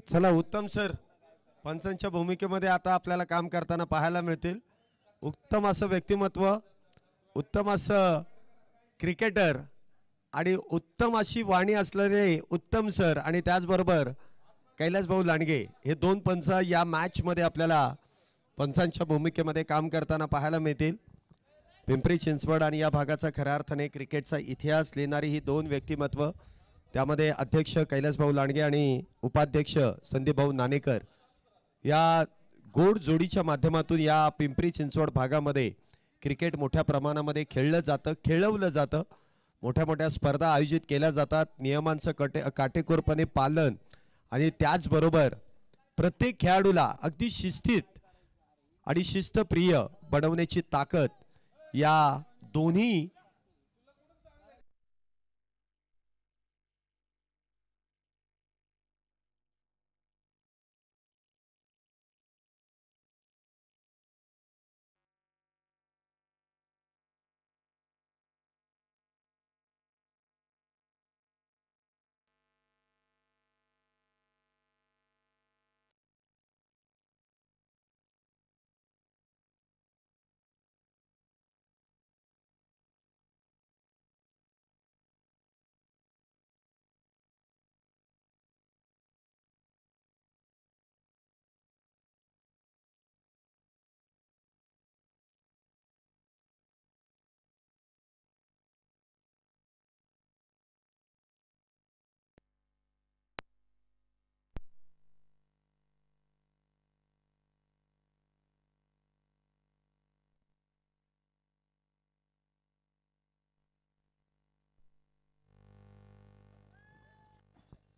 चला उत्तम सर पंचांच्या भूमिकेमध्ये आता आपल्याला काम करताना पाहायला मिळतील। उत्तम असं व्यक्तिमत्व, उत्तम असं क्रिकेटर आणि उत्तम अशी वाणी असलेले उत्तम सर आणि त्याचबरोबर कैलास भाऊ लांडगे हे दोन पंच या मॅच मध्ये आपल्याला पंचांच्या भूमिकेमध्ये काम करताना पाहायला मिळतील। पिंपरी चिंचवड आणि या भागाचा खऱ्या अर्थाने क्रिकेटचा इतिहास लिहिणारी ही दोन व्यक्तिमत्व, त्यामध्ये अध्यक्ष कैलास भाऊ लांडगे आणि उपाध्यक्ष संदीप भाऊ नाणेकर या गोड जोडीच्या माध्यमातून या पिंपरी चिंचवड भागामध्ये क्रिकेट मोठ्या प्रमाणामध्ये खेळलं जातं, खेळवलं जातं। मोठ्या मोठ्या स्पर्धा आयोजित केल्या जातात, नियमांचं काटेकोरपणे पालन आणि त्याचबरोबर प्रत्येक खेळाडूला अगदी शिस्तीत आणि शिस्तप्रिय बनवण्याची ताकद या दोन्ही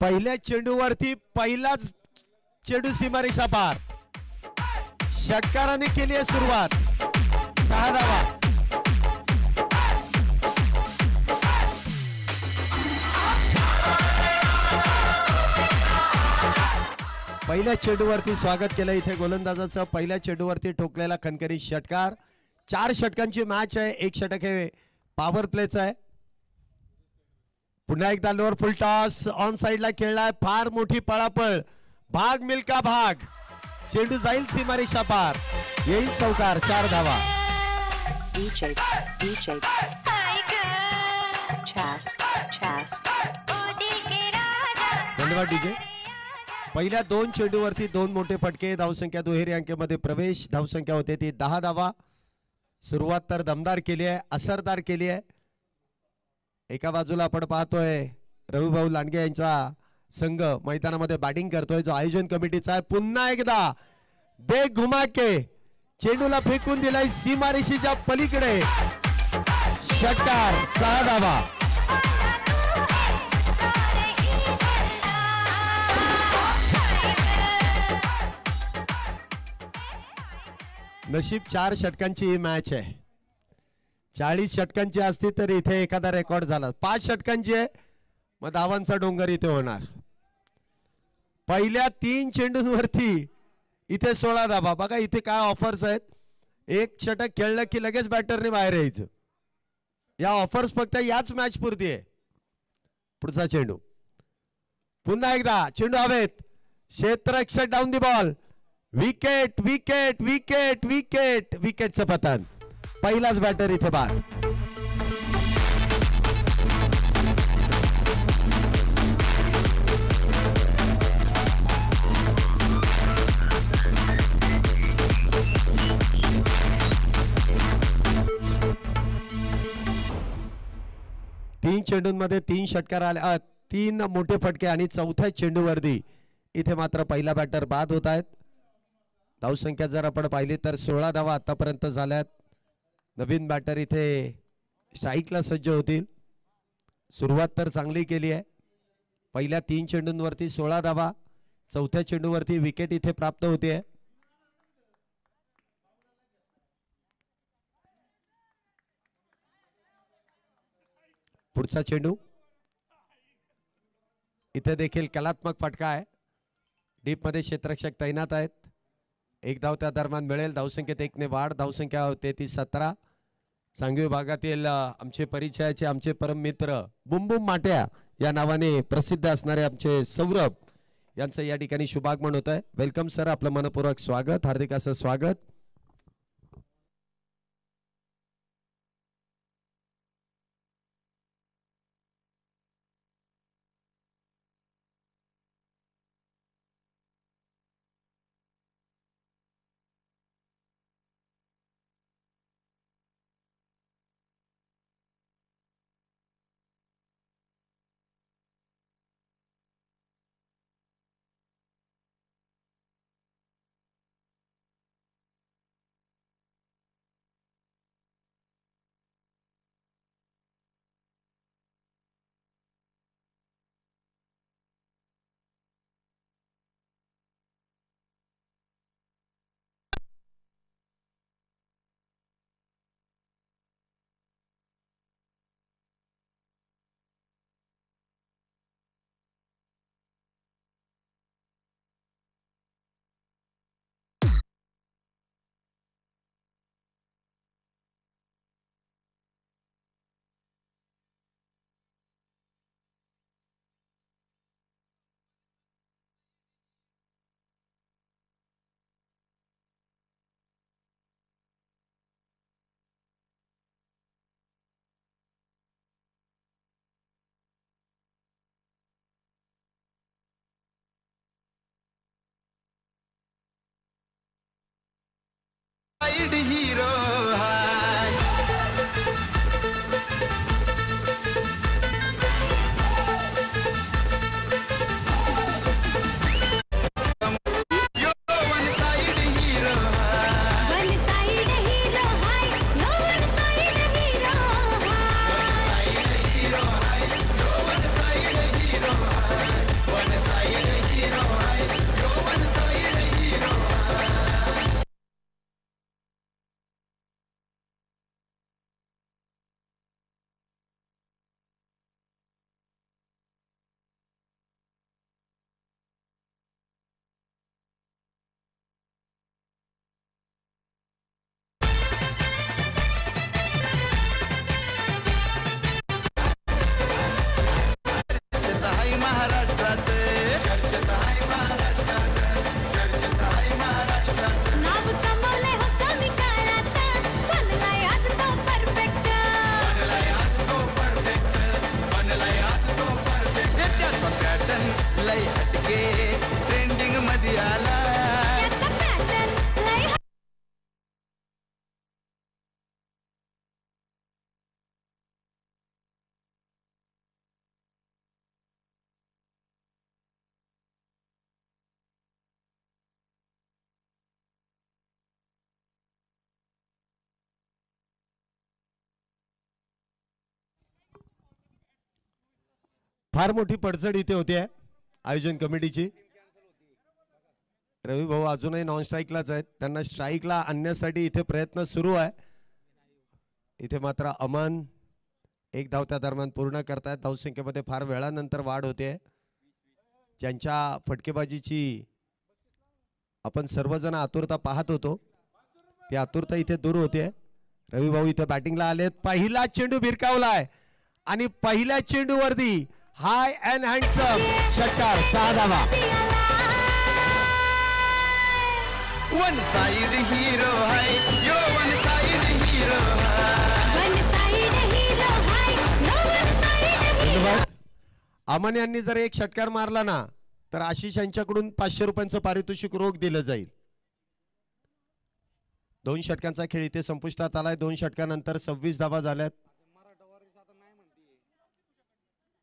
पहिल्या चेंडूवरती पहिलाच चेंडू सीमारेषा पार, षटकाराने केली आहे सुरुवात। 6 धावा। पहिल्या चेंडूवरती स्वागत केलं इथे गोलंदाजाचं, पहिल्या चेंडूवरती ठोकलेला खनकरी षटकार। 4 षटकांची मॅच आहे, 1 षटक हे पॉवर प्लेचं आहे। पुन्हा एकदा लोअर फुल टॉस ऑन साइडला खेळलाय, फार मोठी पळापळ, भाग मिल्का भाग, चेंडू जाईल सीमारेषा पार, येईल चौकार। 4 धावा। धन्यवाद डीजे। पहिल्या 2 चेंडूवरती 2 मोठे फटके, धावसंख्या दुहेरी अंकेमध्ये प्रवेश, धावसंख्या होते ती 10 धावा। सुरुवात तर दमदार केली आहे, असरदार केली आहे। एका बाजूला आपण पाहतोय रविभाऊ लांडगे यांचा संघ मैदानामध्ये बॅटिंग करतोय, जो आयोजन कमिटीचा आहे। पुन्हा एकदा दे घुमा के चेंडूला फेकून दिलाय सीमारेषेच्या पलीकडे, षटकार। 6 धावा। नशीब 4 षटकांची ही मॅच आहे, 40 षटकांची असती तर इथे एखादा रेकॉर्ड झाला। 5 षटकांची आहे, मग धावांचा डोंगर इथे होणार। पहिल्या 3 चेंडूंवरती इथे 16 धावा। बघा इथे काय ऑफर्स आहेत, 1 षटक खेळलं की लगेच बॅटरने बाहेर यायचं। या ऑफर्स फक्त याच मॅच पुरती आहे। पुढचा चेंडू, पुन्हा एकदा चेंडू हवेत, क्षेत्ररक्षक down the ball, wicket wicket wicket wicket, विकेटचं पतन, पहिलाच बॅटर इथे बाद। तीन चेंडूंमध्ये 3 षटकार आले, 3 मोठे फटके आणि चौथ्या चेंडूवरती इथे मात्र पहिला बॅटर बाद होत आहेत। धावसंख्या जर आपण पाहिली तर 16 धावा आतापर्यंत झाल्यात। नवीन बॅटर इथे स्ट्राईकला सज्ज होतील। सुरुवात तर चांगली केली आहे, पहिल्या 3 चेंडूंवरती 16 धावा, चौथ्या चेंडूवरती विकेट इथे प्राप्त होते। पुढचा चेंडू, इथे देखील कलात्मक फटका आहे, डीप मध्ये क्षेत्ररक्षक तैनात आहेत। 1 धाव त्या दरम्यान मिळेल, धावसंख्येत 1 ने वाढ, धावसंख्या होते ती 17। सांगवी भागातील आमचे परिचयाचे आमचे परम मित्र बुम बुम माट्या या नावाने प्रसिद्ध असणारे आमचे सौरभ यांचं या ठिकाणी शुभागमन होत आहे. वेलकम सर, आपलं मनपूर्वक स्वागत, हार्दिक असं स्वागत. हीरो ट्रेंडिंग मध्ये आला. फार मोठी पडझड इथे होते आहे आयोजन कमिटीची. रवी भाऊ अजूनही नॉन स्ट्राईकलाच आहेत, त्यांना स्ट्राईकला आणण्यासाठी इथे प्रयत्न सुरू आहे. इथे मात्र अमन एक धावत्या दरम्यान पूर्ण करतायत. धावसंख्येमध्ये फार वेळानंतर वाढ होते. ज्यांच्या फटकेबाजीची आपण सर्वजण आतुरता पाहत होतो ती आतुरता इथे दूर होते. रवी भाऊ इथे बॅटिंगला आलेत. पहिला चेंडू भिरकावलाय आणि पहिल्या चेंडूवरती हाय अँड हँडसम षटकार, 6 धावा. वन साइड हीरो है यो, वन साइड हीरो है, वन साइड हीरो है यो, वन साइड हीरो. अमन यांनी जर एक षटकार मारला ना तर आशिष यांच्याकडून 500 रुपयांचं पारितोषिक रोख दिलं जाईल. 2 षटकांचा खेळ इथे संपुष्टात आलाय. 2 षटकानंतर 26 धावा झाल्यात.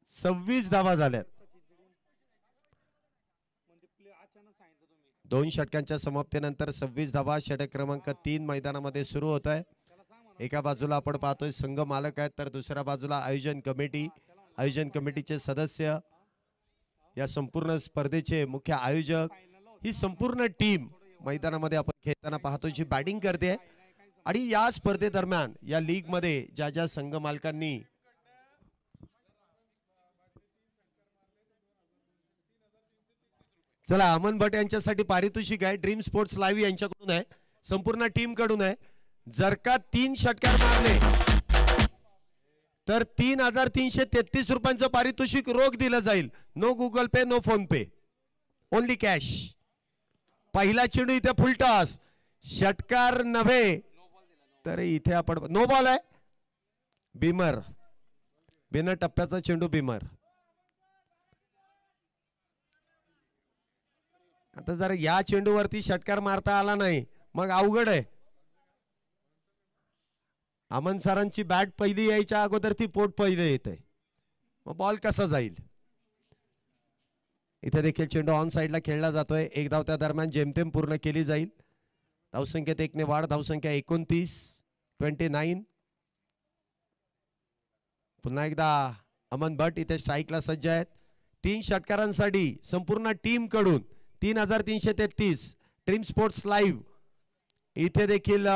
26 धावा झाल्यात. 2 षटकांच्या समाप्तीनंतर 26 धावा. षटक क्रमांक 3 मैदानामध्ये सुरू होत आहे. एका बाजूला आपण पाहतोय संघ मालक आहेत तर दुसऱ्या बाजूला आयोजन कमिटी, आयोजन कमिटीचे सदस्य, या संपूर्ण स्पर्धेचे मुख्य आयोजक, ही संपूर्ण टीम मैदानामध्ये आपण खेळताना पाहतो जी बॅटिंग करते. आणि या स्पर्धेदरम्यान या लीग मध्ये ज्या ज्या संघ मालकांनी चला अमन भट यांच्यासाठी पारितोषिक आहे. ड्रीम स्पोर्ट्स लाईव्ह यांच्याकडून आहे, संपूर्ण टीम कडून आहे. जर का 3 षटकार मारले तर 3333 रुपयांचं पारितोषिक रोख दिलं जाईल. No Google Pay, no PhonePe. Only cash. पहिला चेंडू इथे फुलटॉस, षटकार नव्हे तर इथे आपण नो बॉल आहे. बिमर, बिना टप्प्याचा चेंडू बिमर. आता जर या चेंडूवरती षटकार मारता आला नाही मग अवघड आहे. अमन सरांची बॅट पहिली यायच्या अगोदर ती पोट पहिले येते, मग बॉल कसा जाईल. इथे देखील चेंडू ऑन साइडला खेळला जातोय. एक धाव त्या दरम्यान जेमतेम पूर्ण केली जाईल. धावसंख्येत 1 ने वाढ. धावसंख्या 29, 29. पुन्हा एकदा अमन भट इथे स्ट्राईकला सज्ज आहेत. 3 षटकारांसाठी संपूर्ण टीम कडून 3333. ड्रीम स्पोर्ट्स लाईव्ह इथे देखील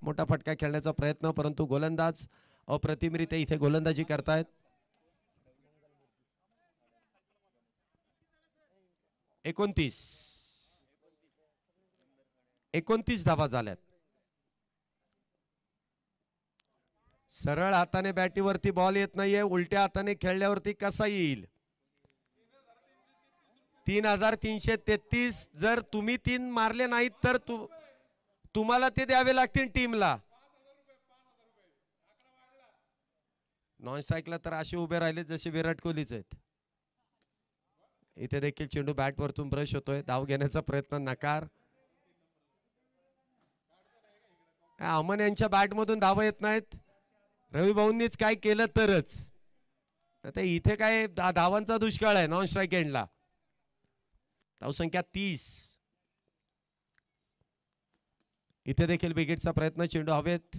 मोठा फटका खेळण्याचा प्रयत्न, परंतु गोलंदाज अप्रतिमरित्या इथे गोलंदाजी करतायत. 29 धावा झाल्यात. सरळ हाताने बॅटीवरती बॉल येत नाहीये, उलट्या हाताने खेळल्यावरती कसा येईल. 3333. जर तुम्ही 3 मारले नाहीत तर तुम्हाला ते द्यावे लागतील टीमला. नॉन स्ट्राईकला तर असे उभे राहिले जसे विराट कोहलीच आहेत. इथे देखील चेंडू बॅट वरतून ब्रश होतोय. धाव घेण्याचा प्रयत्न नकार. अमन यांच्या बॅट मधून धावा येत नाहीत. रवी भाऊंनीच काय केलं तरच. आता इथे काय धावांचा दुष्काळ आहे नॉन स्ट्राईक एंडला. धावसंख्या 30. इथे देखील विकेटचा प्रयत्न. चेंडू हवेत.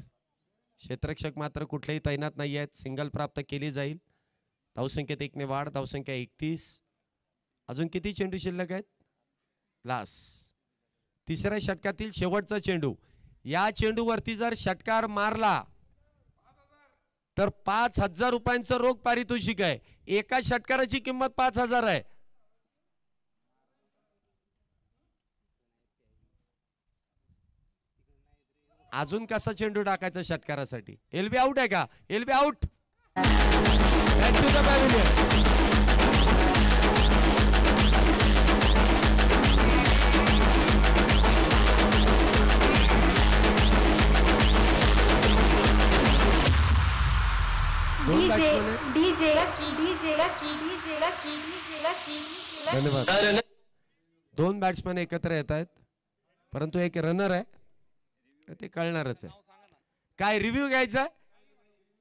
क्षेत्ररक्षक मात्र कुठलेही तैनात नाही आहेत. सिंगल प्राप्त केली जाईल. धावसंख्येत 1 ने वाढ. धावसंख्या 31. अजून किती चेंडू शिल्लक आहेत. लास्ट तिसऱ्या षटकातील शेवटचा चेंडू. या चेंडूवरती जर षटकार मारला तर 5000 रुपयांचं रोख पारितोषिक आहे. एका षटकाराची किंमत 5000 आहे. अजून कसा चेंडू टाकायचा षटकारासाठी. एलबी आउट आहे का. LB out. Back to the pavilion. धन्यवाद. 2 बॅट्समॅन एकत्र येत आहेत, परंतु एक रनर आहे ते कळणारच आहे. काय रिव्ह्यू घ्यायचा.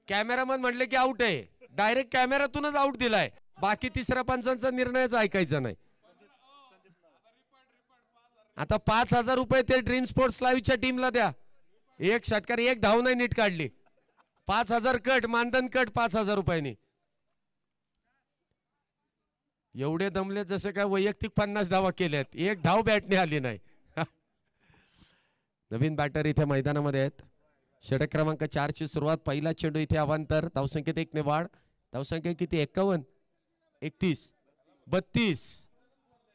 कॅमेरामन म्हटले की आउट आहे, डायरेक्ट कॅमेरातूनच आउट दिलाय. बाकी तिसऱ्या पंचांचा निर्णयच ऐकायचा नाही. आता 5000 रुपये ते ड्रीम स्पोर्ट्स लाईव्हच्या टीमला द्या. एक षटकार, एक धाव नाही नीट काढली. 5000 कट, मानधन कट 5000 रुपयांनी. एवढे दमले जसे काय वैयक्तिक 50 धावा केल्यात, एक धाव बॅटने आली नाही. नवीन बॅटर इथे मैदानामध्ये आहेत. षटक क्रमांक 4 ची सुरुवात. पहिला चेंडू इथे अवांतर. धावसंख्येत 1 ने वाढ. धावसंख्या किती. 51, 31,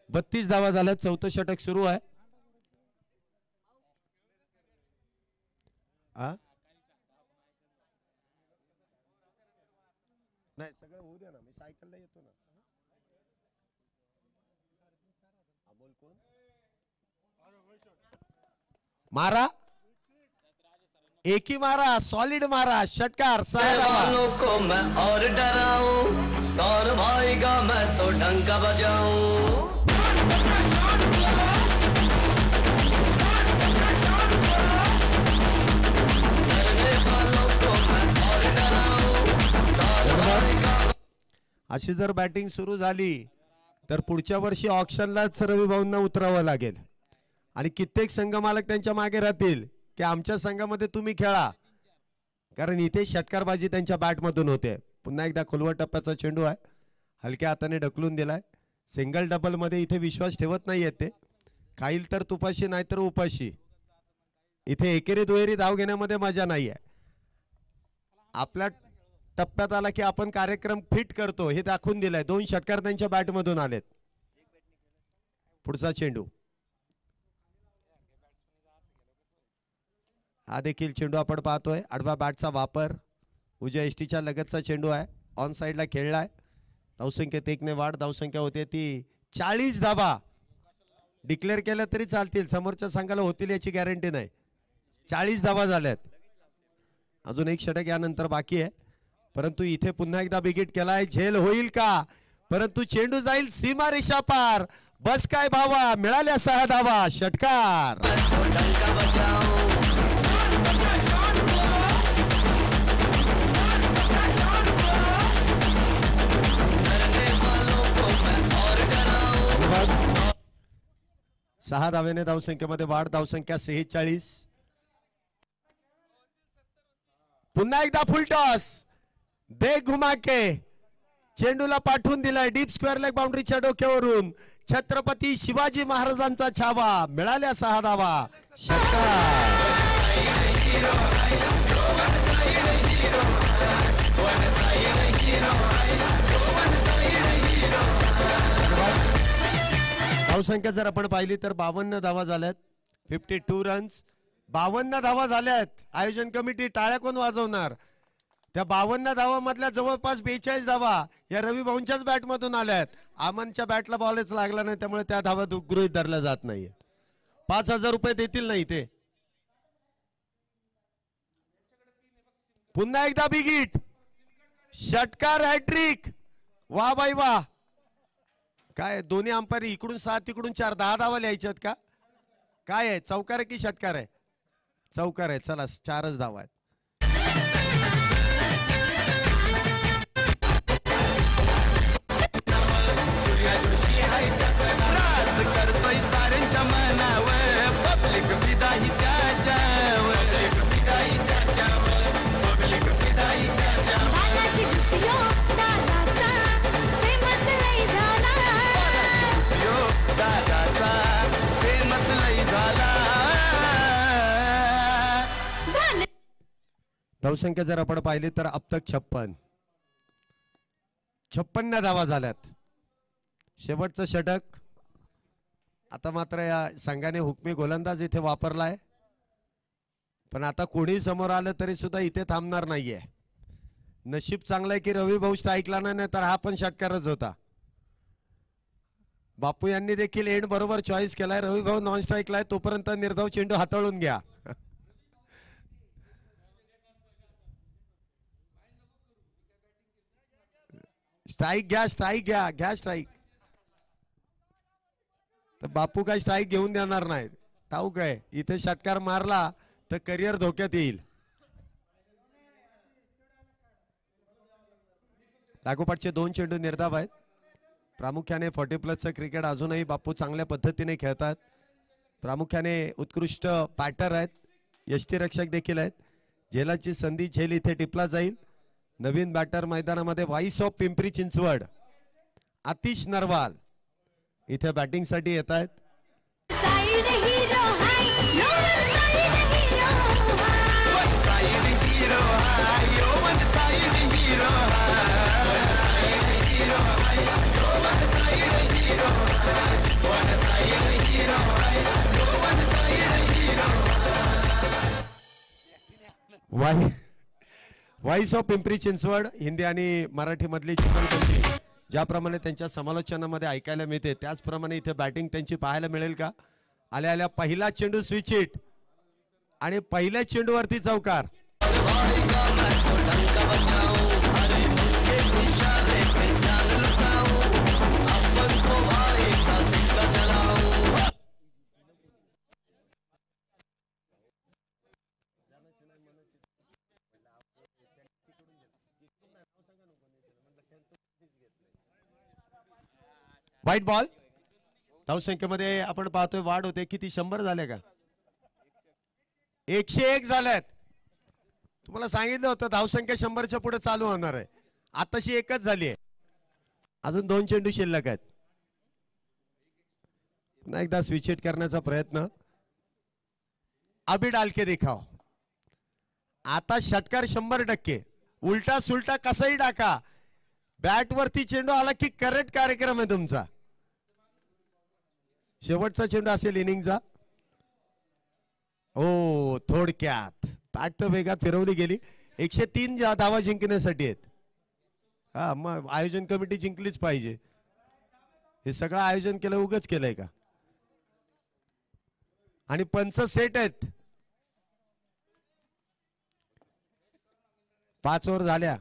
32 धावा झाल्या. चौथं षटक सुरू आहे. नाही सगळं होऊ द्या ना, मी सायकलला येतो ना. बोल कोण. मारा, एक ही मारा, सॉलिड मारा. षटकार. वालों को मैं और डराऊं, और भाईगा मैं तो डंका बजाऊं. अशी जर बॅटिंग सुरू झाली तर पुढच्या वर्षी ऑक्शनलाच रवी भाऊंना उतरावं लागेल. आणि कित्येक संघ मालक त्यांच्या मागे राहतील की आमच्या संघामध्ये तुम्ही खेळा, कारण इथे षटकारबाजी त्यांच्या बॅटमधून होते. पुन्हा एकदा खोलवर टप्प्याचा चेंडू आहे. हलक्या हाताने ढकलून दिलाय. सिंगल डबल मध्ये इथे विश्वास ठेवत नाहीयेत ते. खाईल तर तुपाशी नाहीतर उपाशी. इथे एकेरी दुहेरी धाव घेण्यामध्ये मजा नाहीये. आपल्या टप्प्यात आला की आपण कार्यक्रम फिट करतो हे दाखवून दिलाय. 2 षटकार त्यांच्या बॅटमधून आलेत. पुढचा चेंडू. हा देखील चेंडू आपण पाहतोय. आडवा बॅटचा वापर. उजव्या एसटीच्या लगतचा चेंडू आहे. ऑन साइडला खेळलाय. धावसंख्येत 1 ने वाढ. धावसंख्या होते ती 40 धावा. डिक्लेअर केलं तरी चालतील, समोरच्या संघाला होतील याची गॅरंटी नाही. 40 धावा झाल्यात, अजून एक षटक यानंतर बाकी आहे. परंतु इथे पुन्हा एकदा बिगिट केलाय, झेल होईल का? परंतु चेंडू जाईल सीमारेषा पार. बस काय भावा, मिळाल्या 6 धावा, षटकार. सहा धावेने धावसंख्येमध्ये वाढ, धावसंख्या 46. पुन्हा एकदा फुल टॉस, दे घुमा के, चेंडूला पाठवून दिलाय डीप स्क्वेअर लेग बाउंड्रीच्या डोक्यावरून. छत्रपती शिवाजी महाराजांचा छावा, मिळाल्या 6 धावा, षटकार. धावसंख्या जर आपण पाहिली तर 52 धावा झाल्यात, 52 रन्स. 52 धावा झाल्यात. आयोजन कमिटी टाळ्या कोण वाजवणार? त्या 52 धावा मधल्या जवळपास 42 धावा या रवी भाऊंच्याच बॅट मधून आल्यात. आमनच्या बॅटला बॉलच लागला नाही, त्यामुळे त्या धावा गृहीत धरल्या जात नाहीये. 5000 रुपये देतील नाही ते. पुन्हा एकदा बिगिट, षटकार, हॅट्रिक. वा बाई वा. काय दोन्ही अंपायर इकडून 7 तिकडून 4, 10 धावा लिहायच्यात का? काय आहे, चौकार आहे की षटकार आहे? चौकार आहे. चला 4च धावा आहेत. धावसंख्या जर आपण पाहिली तर अब तक 56 धावा झाल्यात. शेवटचं षटक. आता मात्र या संघाने हुकमी गोलंदाज इथे वापरलाय, पण आता कोणी समोर आलं तरी सुद्धा इथे थांबणार नाहीये. नशीब चांगलंय की रवी भाऊ स्ट्राईकला नाही, तर हा पण षटकारच होता. बापू यांनी देखील एंड बरोबर चॉईस केलाय. रवी भाऊ नॉन स्ट्राईकला आहे, तोपर्यंत निर्धाव चेंडू हाताळून घ्या. स्ट्राईक घ्या, स्ट्राईक घ्या, घ्या स्ट्राईक. तर बापू काय स्ट्राईक घेऊन देणार नाहीत. ठाऊक आहे, इथे षटकार मारला तर करिअर धोक्यात येईल. लागोपाठचे 2 चेंडू निर्धाव आहेत. प्रामुख्याने 40+ क्रिकेट अजूनही बापू चांगल्या पद्धतीने खेळतात. प्रामुख्याने उत्कृष्ट बॅटर आहेत, यष्टीरक्षक देखील आहेत. झेलाची संधी, झेल इथे टिपला जाईल. नवीन बॅटर मैदानामध्ये व्हाईस ऑफ पिंपरी चिंचवड आतिश नरवाल इथे बॅटिंग साठी येत आहेत. व्हॉइस ऑफ पिंपरी चिंचवड हिंदी आणि मराठी मधली चित्रपटांची ज्याप्रमाणे त्यांच्या समालोचनामध्ये ऐकायला मिळते, त्याचप्रमाणे इथे बॅटिंग त्यांची पाहायला मिळेल का? आल्या आल्या पहिला चेंडू स्विच हिट आणि पहिल्या चेंडूवरती चौकार. White ball. धावसंख्येमध्ये आपण पाहतोय वाढ होते. किती 100 झाले का? 101 झाल्यात. तुम्हाला सांगितलं होतं धावसंख्या 100च्या पुढे चालू होणार आहे. आताशी एकच झाली आहे, अजून 2 चेंडू शिल्लक आहेत. पुन्हा एकदा स्विच हिट करण्याचा प्रयत्न. अभी डाल के दिखाओ. आता षटकार 100%. उलटा सुलटा कसाही टाका, बॅट वरती चेंडू आला की करेक्ट कार्यक्रम आहे तुमचा. शेवटचा चेंडू असेल इनिंगचा. ओ थोडक्यात बॅट तर वेगात फिरवली गेली. 103 धावा जिंकण्यासाठी आहेत. हा मग आयोजन कमिटी जिंकलीच पाहिजे. हे सगळं आयोजन केलं उगाच केलंय का? आणि पंच सेट आहेत. 5 ओव्हर झाल्या.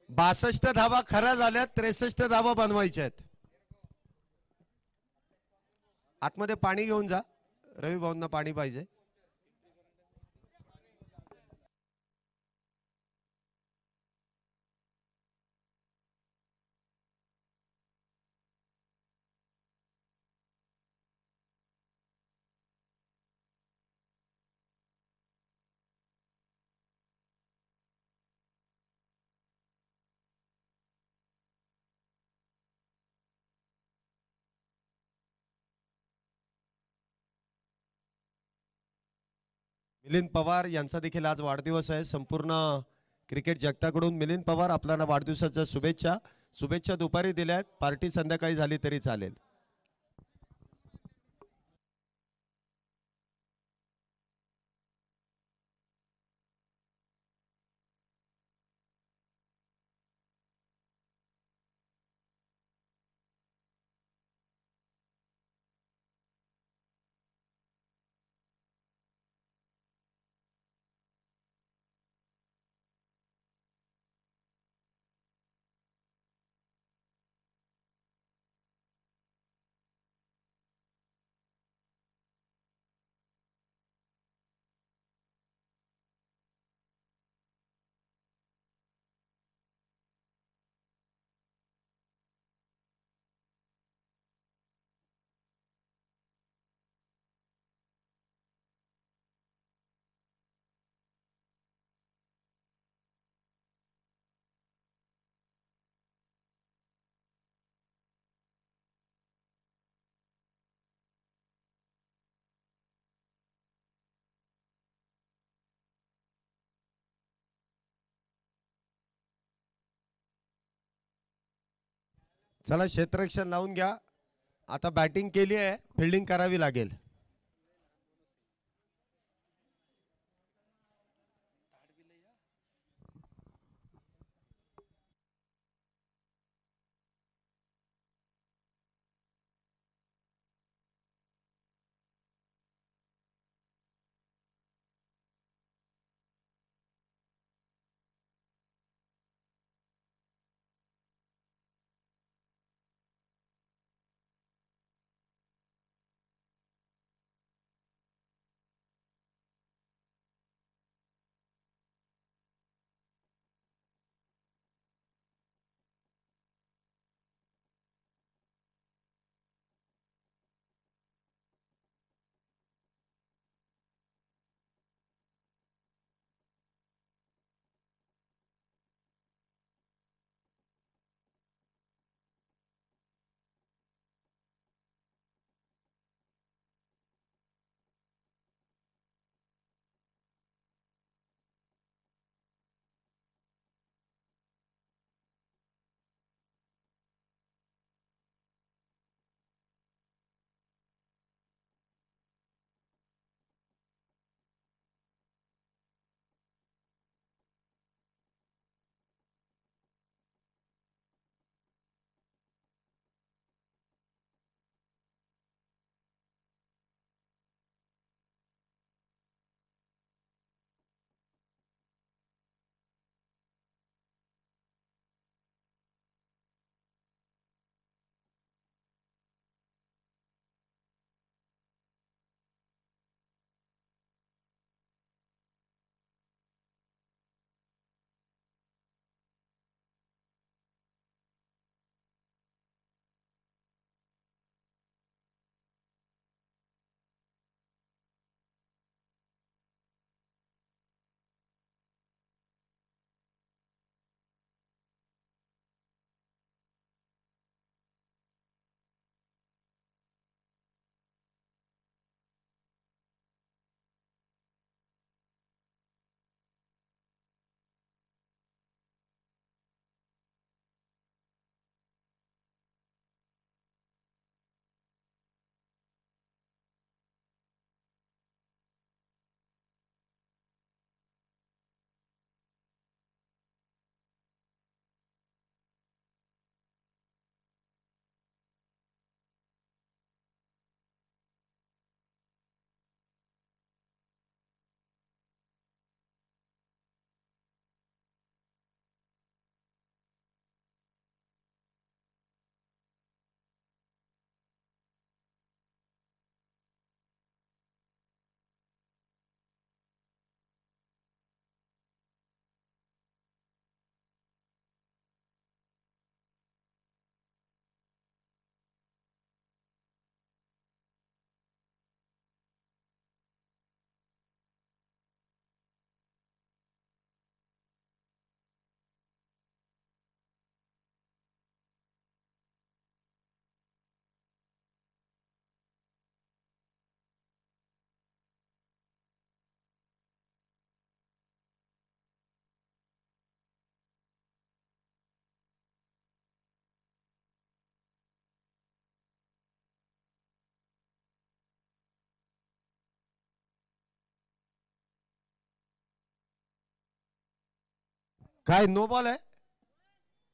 बासष्ट धावा खऱ्या झाल्या, 63 धावा बनवायच्या आहेत. आतमध्ये पाणी घेऊन जा, रवी भाऊंना पाणी पाहिजे. मिलिंद पवार यांचा देखील आज वाढदिवस आहे. संपूर्ण क्रिकेट जगताकडून मिलिंद पवार आपल्याला वाढदिवसाच्या शुभेच्छा. शुभेच्छा दुपारी दिल्या आहेत, पार्टी संध्याकाळी झाली तरी चालेल. चला क्षेत्ररक्षण लावून घ्या. आता बॅटिंग केली आहे, फिल्डिंग करावी लागेल. काय नो बॉल आहे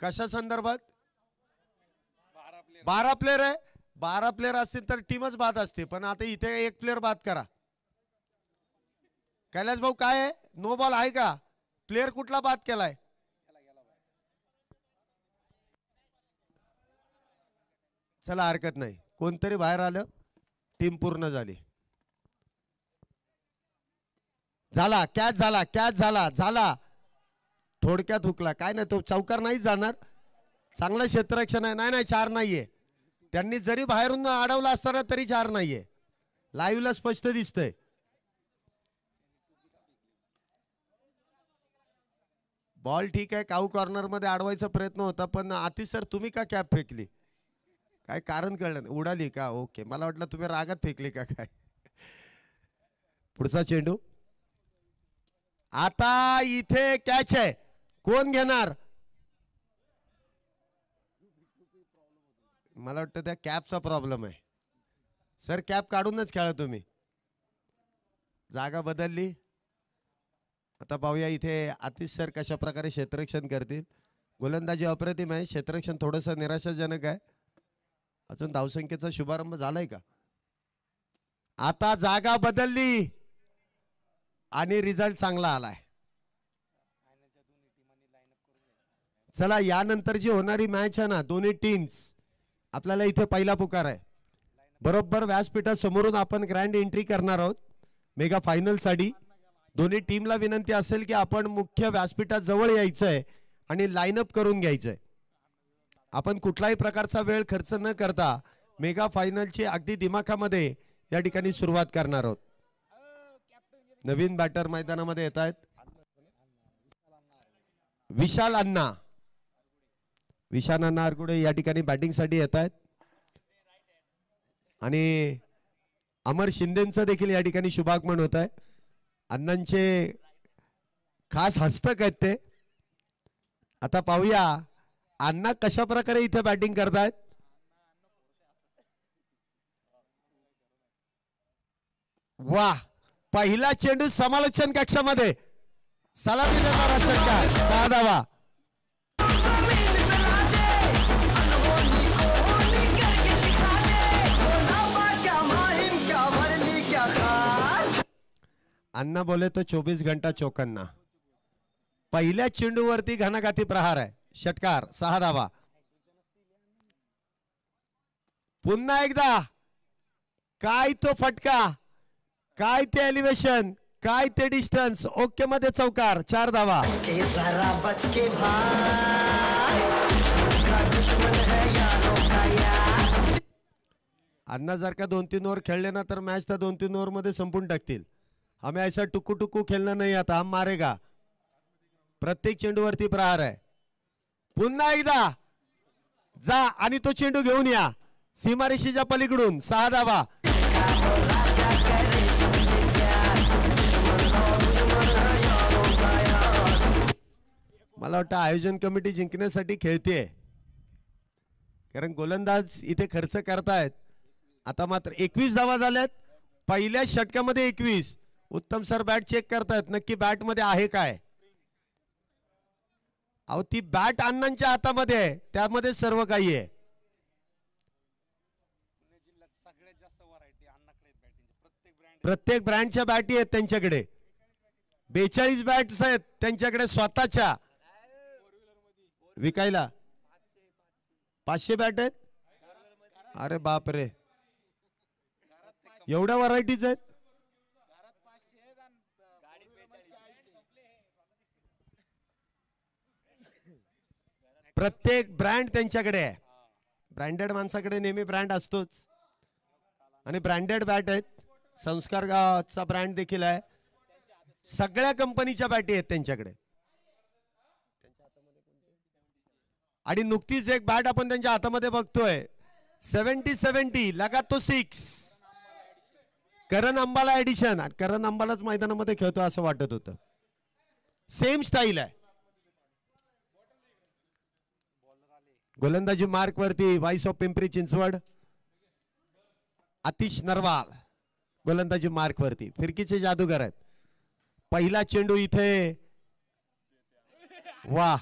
कशा संदर्भात 12 प्लेयर आहे 12 प्लेयर असतील तर टीमच बाद असते पण आता इथे एक प्लेयर बाद करा कैलास भाऊ काय आहे नो बॉल आहे का प्लेयर कुठला बाद केलाय चला हरकत नाही कोणतरी बाहेर आलं टीम पूर्ण झाली झाला कॅच झाला थोडक्यात हुकला काय नाही तो चौकार नाही जाणार चांगलं क्षेत्ररक्षण आहे नाही 4 नाहीये त्यांनी जरी बाहेरून अडवला असताना तरी 4 नाहीये लाईव्हला स्पष्ट दिसतंय बॉल ठीक आहे काऊ कॉर्नर मध्ये अडवायचा प्रयत्न होता पण आतिश सर तुम्ही का कॅप फेकली काय कारण कळलं नाही उडाली का ओके मला वाटलं तुम्ही रागात फेकली का काय पुढचा चेंडू आता इथे कॅच आहे कोण घेणार मला वाटतं त्या कॅपचा प्रॉब्लेम आहे सर कॅप काढूनच खेळा तुम्ही जागा बदलली आता पाहूया इथे आतिश सर कशा प्रकारे क्षेत्ररक्षण करतील गोलंदाजी अप्रतिम आहे क्षेत्ररक्षण थोडंसं निराशाजनक आहे अजून धावसंख्येचा शुभारंभ झालाय का आता जागा बदलली आणि रिझल्ट चांगला आलाय चला यानंतर जी होणारी मॅच आहे ना दोन्ही टीम्स आपल्याला इथे पहिला पुकार आहे बरोबर व्यासपीठासमोरून आपण ग्रँड एंट्री करणार आहोत मेगा फायनल साठी दोन्ही टीमला विनंती असेल की आपण मुख्य व्यासपीठाजवळ यायचं आहे आणि लाईनअप करून घ्यायचंय आपण कुठलाही प्रकारचा वेळ खर्च न करता मेगा फायनलची अगदी दिमाखामध्ये या ठिकाणी सुरुवात करणार आहोत नवीन बॅटर मैदानामध्ये येत आहेत विशाल अण्णा आरगुडे या ठिकाणी बॅटिंग साठी येत आहेत आणि अमर शिंदेचं देखील या ठिकाणी शुभागमन होत आहे अण्णांचे खास हस्तक आहेत ते आता पाहूया अण्णा कशा प्रकारे इथे बॅटिंग करतायत वाह पहिला चेंडू समालोचन कक्षामध्ये सलामी देणारा षटकार 6 धावा अण्णा बोले तो 24 घंटा चौकन्ना पहिल्या चेंडूवरती घणाघाती प्रहार आहे षटकार 6 धावा पुन्हा एकदा काय तो फटका काय ते एलिव्हेशन काय ते डिस्टन्स ओके मध्ये चौकार 4 धावा अण्णा जर का 2-3 ओव्हर खेळले ना तर मॅच त्या 2-3 ओव्हर मध्ये संपून टाकतील हमें ऐसा टुकू टुकू खेळणं नाही आता हम मारेगा प्रत्येक चेंडूवरती प्रहार आहे पुन्हा एकदा जा आणि तो चेंडू घेऊन या सीमारेषेच्या पलीकडून 6 धावा मला वाटतं आयोजन कमिटी जिंकण्यासाठी खेळते कारण गोलंदाज इथे खर्च करतायत आता मात्र 21 धावा झाल्यात पहिल्या षटकामध्ये 21 उत्तम सर बॅट चेक करतायत नक्की बॅट मध्ये आहे काय अहो ती बॅट अण्णांच्या हातामध्ये आहे त्यामध्ये सर्व काही आहे प्रत्येक ब्रँडच्या बॅटी आहेत त्यांच्याकडे 42 बॅट्स आहेत त्यांच्याकडे स्वतःच्या विकायला 500 बॅट आहेत अरे बाप रे एवढ्या व्हरायटीज आहेत प्रत्येक ब्रँड त्यांच्याकडे आहे ब्रँडेड माणसाकडे नेहमी ब्रँड असतोच आणि ब्रँडेड बॅट आहेत संस्कार गावाचा ब्रँड देखील आहे सगळ्या कंपनीच्या बॅटी आहेत त्यांच्याकडे आणि नुकतीच एक बॅट आपण त्यांच्या हातामध्ये बघतोय 70-70 लगा तो 6 करण अंबाला एडिशन करण अंबालाच मैदानामध्ये खेळतो असं वाटत होतं सेम स्टाईल आहे गोलंदाजी मार्क वरती वाईस ऑफ पिंपरी चिंचवड आतिश नरवाल गोलंदाजी मार्क वरती फिरकीचे जादूगार आहेत पहिला चेंडू इथे वा,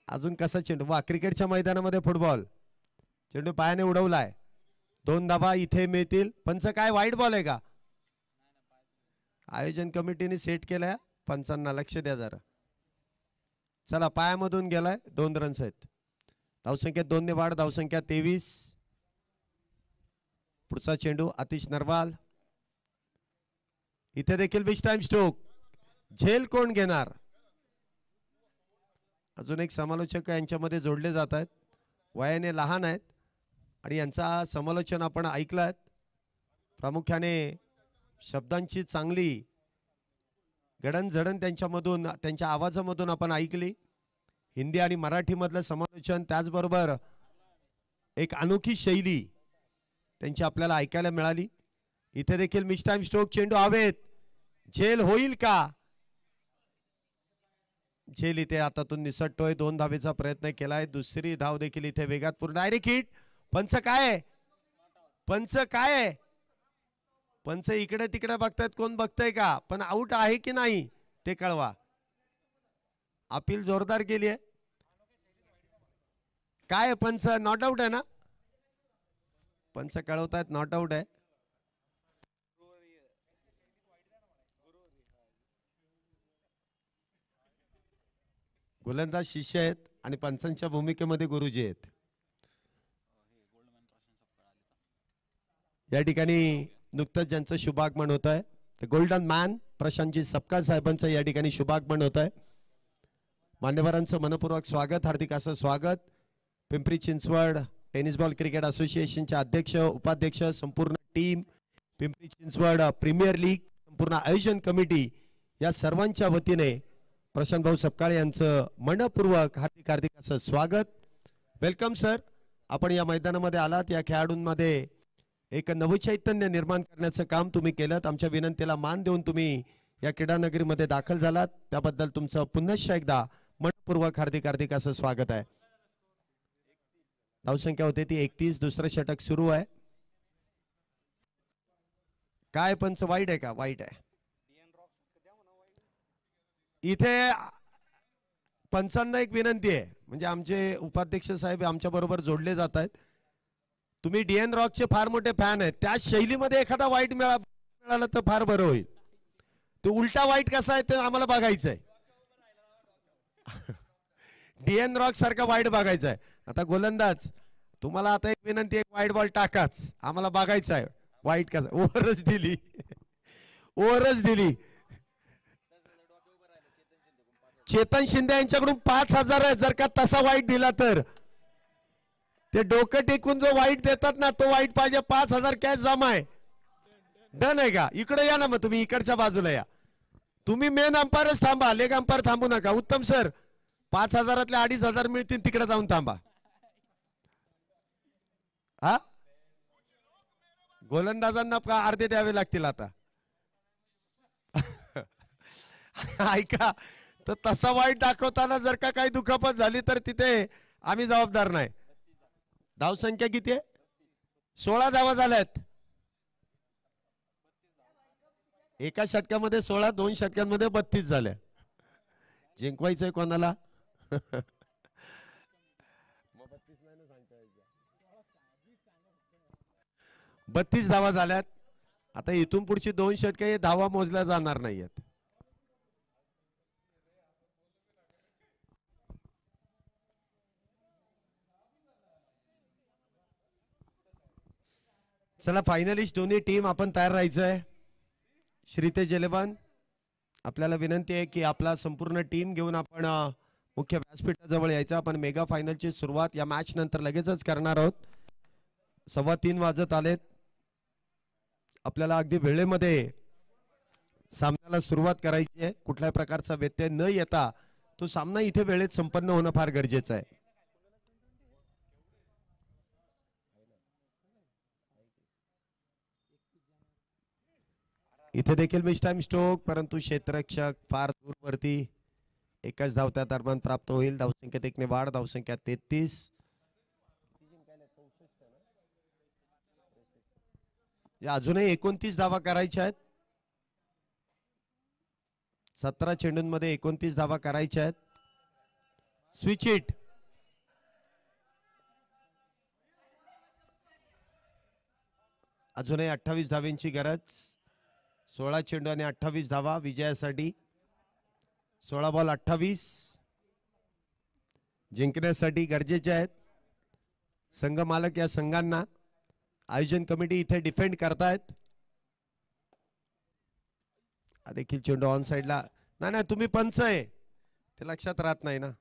अजून कसा चेंडू, वा, क्रिकेटच्या मैदानामध्ये फुटबॉल, चेंडू पायाने उडवलाय, 2 धावा इथे मिळतील. पंच काय वाईट बॉल आहे का? आयोजन कमिटीने सेट केलाय. पंचांना लक्ष द्या जरा. चला, पायामधून गेलाय, 2 रन्स आहेत. धावसंख्या 2 ने वाढ, धावसंख्या 23. पुढचा चेंडू आतिश नरवाल. इथे देखील बिग टाइम स्ट्रोक. झेल कोण घेणार? अजून एक समालोचक यांच्यामध्ये जोडले जात आहेत. वयाने लहान आहेत आणि यांचा समालोचन आपण ऐकलाय. प्रामुख्याने शब्दांची चांगली गडणजडण त्यांच्यामधून, त्यांच्या आवाजामधून आपण ऐकली. हिंदी आणि मराठीमधलं समालोचन, त्याचबरोबर एक अनोखी शैली त्यांची आपल्याला ऐकायला मिळाली. इथे देखील मिस टाइम स्ट्रोक. चेंडू हवेत. झेल होईल का? झेल इथे हातातून निसटतोय. 2 धावेचा प्रयत्न केलाय. दुसरी धाव देखील इथे वेगात पूर्ण. Direct hit. पंच काय? पंच काय? पंच इकडे तिकडे बघतायत, कोण बघताय का? पण आउट आहे की नाही ते कळवा. अपील जोरदार केली आहे. काय पंच? नॉट आउट आहे ना? पंच कळवतायत नॉट आउट आहे. गोलंदाज शिष्य आहेत आणि पंचांच्या भूमिकेमध्ये गुरुजी आहेत. या ठिकाणी नुकतंच ज्यांचं शुभागमन होत आहे, ते गोल्डन मॅन प्रशांतजी सपकाळ साहेबांचं या ठिकाणी शुभागमन होत आहे. मान्यवरांचं मनपूर्वक स्वागत, हार्दिक असं स्वागत. Pimpri Chinchwad tennis ball cricket असोसिएशनचे अध्यक्ष, उपाध्यक्ष, संपूर्ण team, Pimpri Chinchwad premier league, संपूर्ण आयोजन कमिटी, या सर्वांच्या वतीने प्रशांत भाऊ सपकाळ यांचं मनपूर्वक हार्दिक हार्दिक असं स्वागत. Welcome sir. आपण या मैदानामध्ये आलात, या खेळाडूंमध्ये एक नवचैतन्य निर्माण करण्याचं काम तुम्ही केलं. आमच्या विनंतीला मान देऊन तुम्ही या क्रीडा नगरीमध्ये दाखल झालात, त्याबद्दल तुमचं पुनश्च एकदा मनपूर्वक हार्दिक हार्दिक असं स्वागत आहे. धावसंख्या होते ती 31. दुसरं षटक सुरू आहे. काय पंच वाईट आहे का? वाईट आहे. इथे पंचांना एक विनंती आहे, म्हणजे आमचे उपाध्यक्ष साहेब आमच्या बरोबर जोडले जात आहेत. तुम्ही डीएन रॉकचे फार मोठे फॅन आहेत, त्या शैलीमध्ये एखादा वाईट मिळाला तर फार बरं होईल. तो उलटा वाईट कसा आहे ते आम्हाला बघायचं आहे. डीएन रॉक सारखा वाईट बघायचा आहे. आता गोलंदाज, तुम्हाला आता एक विनंती, एक वाईट बॉल टाकाच, आम्हाला बघायचं आहे वाईट कसा. ओव्हरच दिली, ओव्हरच दिली. चेतन शिंदे यांच्याकडून 5,000 आहे. जर का तसा वाईट दिला तर ते डोकं टेकून जो वाईट देतात ना, तो वाईट पाहिजे. 5,000 कॅश जमा आहे. डन आहे का? इकडे या ना, मग तुम्ही इकडच्या बाजूला या. तुम्ही मेन अंपायरच थांबा, लेग अंपायर थांबू नका. उत्तम सर, 5,000तले 2,500 मिळतील, तिकडे जाऊन थांबा. हा, गोलंदाजांना अर्धे द्यावे लागतील आता. ऐका, तर तसा वाईट दाखवताना जर का काही दुखापत झाली तर तिथे आम्ही जबाबदार नाही. धावसंख्या किती आहे? 16 धावा झाल्यात. एका षटकामध्ये 16, 2 षटकांमध्ये 32 झाल्या. जिंकवायचंय कोणाला? 32 धावा झाल्यात. आता इथून पुढची 2 षटके हे धावा मोजल्या जाणार नाहीयेत. चला, फायनलिस्ट दोन्ही टीम आपण तयार राहायचंय. श्रीतेज जलेबान, आपल्याला विनंती आहे की आपला संपूर्ण टीम घेऊन आपण मुख्य व्यासपीठाजवळ यायचं. आपण मेगा फायनलची सुरुवात या मॅच नंतर लगेचच करणार आहोत. 3:15 वाजत आलेत. आपल्याला अगदी वेळेमध्ये सामन्याला सुरुवात करायची आहे. कुठल्याही प्रकारचा व्यत्यय न येता तो सामना इथे वेळेत संपन्न होणं फार गरजेचं आहे. इथे देखील मिस टाइम स्ट्रोक, परंतु क्षेत्ररक्षक फार दूरवरती. एकच धाव त्या दरम्यान प्राप्त होईल. धावसंख्येत 1 ने वाढ, धावसंख्या 33. अजूनही 29 धावा करायच्या आहेत. 17 चेंडूंमध्ये 29 धावा करायच्या आहेत. Switch it. अजूनही 28 धावांची गरज. 16 चेंडू आणि 28 धावा विजयासाठी. 16 बॉल 28 जिंकण्यासाठी गरजेचे आहेत. संघ मालक या संघांना आयोजन कमिटी इथे डिफेंड करतायत. देखील चेंडू ऑन साइडला. नाही तुम्ही पंच आहे ते लक्षात राहत नाही ना.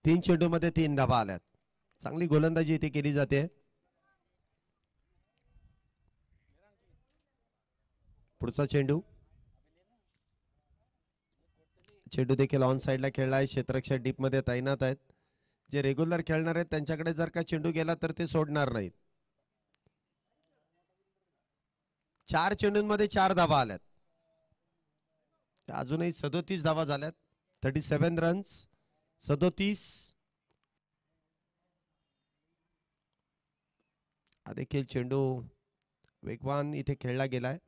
तीन चेंडू मध्ये 3 धावा आल्यात. चांगली गोलंदाजी इथे केली जाते. पुढचा चेंडू. चेंडू देखील ऑन साइडला खेळला आहे. क्षेत्ररक्षक डीप मध्ये तैनात आहेत. जे रेग्युलर खेळणार आहेत त्यांच्याकडे जर का चेंडू गेला तर ते सोडणार नाहीत. 4 चेंडूंमध्ये 4 धावा आल्यात. अजूनही 37 धावा झाल्यात. 37 रन्स. 37. हा देखील चेंडू वेगवान इथे खेळला गेलाय.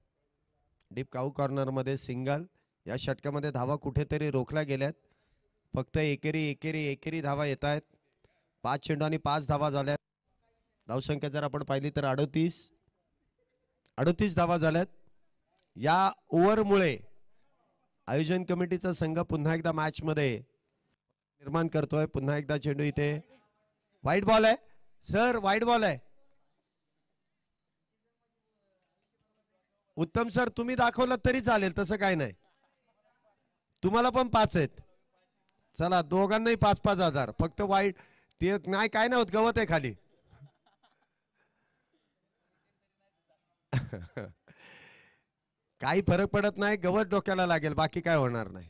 डीप काऊ कॉर्नर मध्ये सिंगल. या षटकामध्ये धावा कुठेतरी रोखल्या गेल्यात. फक्त एकेरी धावा येत आहेत. 5 चेंडू आणि 5 धावा झाल्यात. धावसंख्या जर आपण पाहिली तर 38 धावा झाल्यात. या ओव्हरमुळे आयोजन कमिटीचा संघ पुन्हा एकदा मॅच मध्ये निर्माण करतोय. पुन्हा एकदा चेंडू इथे. वाईट बॉल आहे सर. वाईट बॉल आहे. उत्तम सर तुम्ही दाखवलं तरी चालेल तसं काय नाही. तुम्हाला पण 5 आहेत. चला दोघांनाही 5-5 हजार. फक्त वाईट ते नाही काय नाही होत. गवत आहे खाली. काही फरक पडत नाही. गवत डोक्याला लागेल बाकी काय होणार नाही.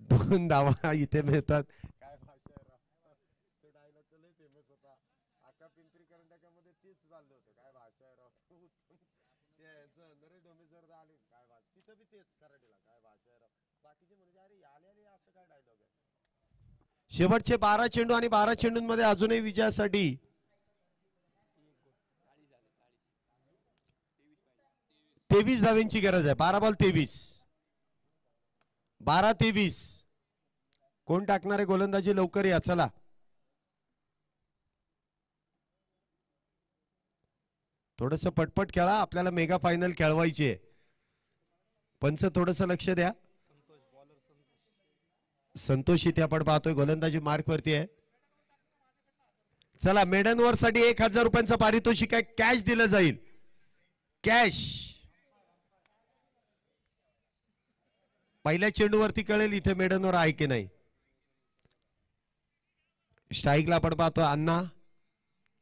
2 धावा इथे मिळतात. काय भाषा तो डायलॉग तर लय फेमस होता. आका पिंपरी कर्नाटकामध्ये तेच चाललं होतं. काय भाषा आहे राव. नरेश डोमे सर आले काय भाषा तिथं बी तेच कराडीला. काय भाषा आहे राव. बाकीचे म्हणजे अरे आले असं काय डायलॉग आहे. शेवटचे 12 चेंडू आणि 12 चेंडूंमध्ये अजूनही विजयासाठी 23 धावांची गरज आहे. 12 बॉल 23. 12-23. कोण टाकणारे गोलंदाजी लवकर या. चला थोडस पटपट खेळा. आपल्याला मेगा फायनल खेळवायची आहे. पंच थोडस लक्ष द्या. संतोष इथे आपण पाहतोय गोलंदाजी मार्क वरती आहे. चला मेडन ओव्हर साठी 1000 रुपयांचं पारितोषिक आहे. कॅश दिलं जाईल. कॅश पहिल्या चेंडूवरती कळेल इथे मेडन ओव्हर आहे की नाही. स्ट्राईकला आपण पाहतो अण्णा.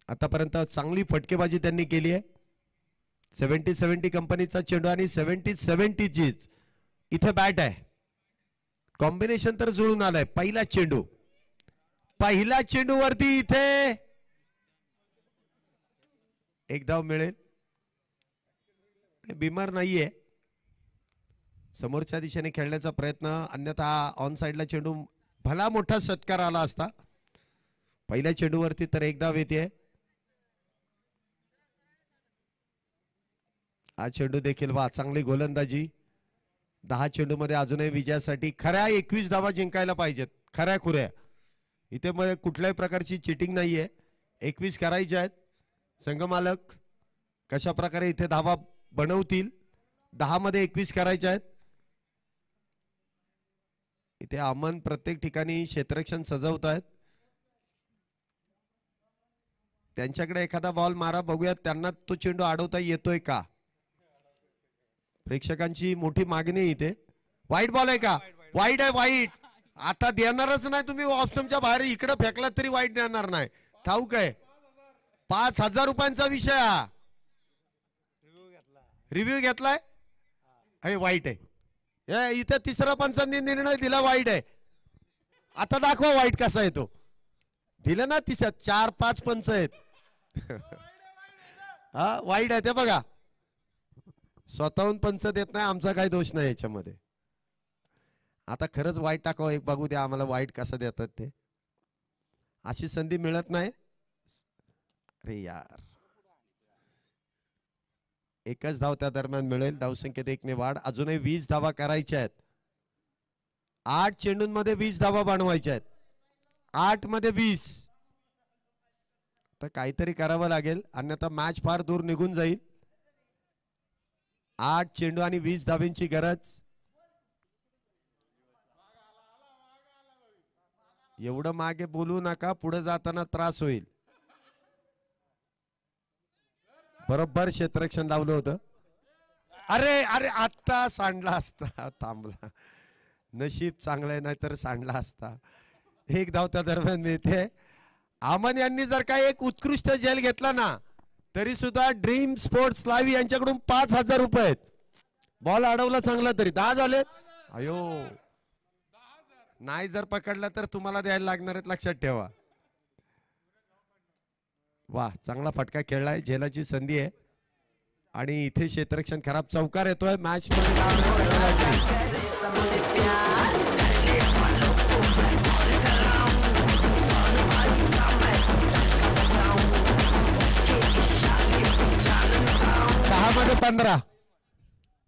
आतापर्यंत चांगली फटकेबाजी त्यांनी केली आहे. 70-70 कंपनीचा चेंडू आणि 70-70 चीच इथे बॅट आहे. कॉम्बिनेशन तर जुळून आलाय. पहिला चेंडू वरती इथे 1 धाव मिळेल. बिमार नाहीये. समोरच्या दिशेने खेळण्याचा प्रयत्न. अन्यथा ऑन साइडला चेंडू भला मोठा षटकार आला असता. पहिल्या चेंडूवरती तर 1 धाव येते. हा चेंडू देखील वा चांगली गोलंदाजी. 10 चेंडू मध्ये अजूनही विजयासाठी खऱ्या 21 धावा जिंकायला पाहिजेत. खऱ्या खुऱ्या इथे मध्ये कुठल्याही प्रकारची चिटिंग नाहीये. 21 करायचे आहेत. संघमालक कशा प्रकारे इथे धावा बनवतील. 10 मध्ये 21 करायचे आहेत. इथे अमन प्रत्येक ठिकाणी क्षेत्ररक्षण सजवत आहेत. त्यांच्याकडे एखादा बॉल मारा बघूयात. त्यांना तो चेंडू अडवता येतोय का. प्रेक्षकांची मोठी मागणी इथे. वाईट बॉल आहे का. वाईट आहे. वाईट आता देणारच नाही. तुम्ही ऑप्शनच्या बाहेर इकडे फेकलात तरी वाईट देणार नाही. ठाऊक आहे. 5000 रुपयांचा विषय हा. रिव्ह्यू घेतलाय. हे वाईट आहे. इथं तिसरा पंचांनी निर्णय दिला वाईट आहे. आता दाखवा वाईट कसा येतो. दिलं ना. 4-5 पंच आहेत. हा वाईट आहे ते बघा. स्वतःहून पंच देत नाही. आमचा काही दोष नाही याच्यामध्ये. आता खरंच वाईट टाकावं. एक बघू द्या आम्हाला वाईट कसं देतात ते. अशी संधी मिळत नाही. अरे यार, एकच धाव त्या दरम्यान मिळेल. धावसंख्येत 1ने वाढ. अजूनही 20 धावा करायच्या आहेत. 8 चेंडूंमध्ये 20 धावा बनवायच्या आहेत. 8 मध्ये 20. तर काहीतरी करावं लागेल, अन्यथा मॅच फार दूर निघून जाईल. 8 चेंडू आणि 20 धावांची गरज. एवढं मागे बोलू नका, पुढे जाताना त्रास होईल. बरोबर क्षेत्ररक्षण लावलं होतं. अरे अरे, आता सांडला असता. थांबला. नशीब चांगलं नाहीतर सांडला असता. 1 धाव त्या दरम्यान मिळते. आमन यांनी जर का एक उत्कृष्ट झेल घेतला ना, तरी सुद्धा ड्रीम स्पोर्ट्स लाईव्ह यांच्याकडून 5,000 रुपये आहेत. बॉल अडवला चांगला तरी 10 झालेत. अयो, नाही जर पकडला तर तुम्हाला द्यायला लागणार आहेत, लक्षात ठेवा. वा, चांगला फटका खेळलाय. झेलाची संधी आहे आणि इथे क्षेत्ररक्षण खराब. चौकार येतोय मॅच मध्ये. 6 मध्ये 15.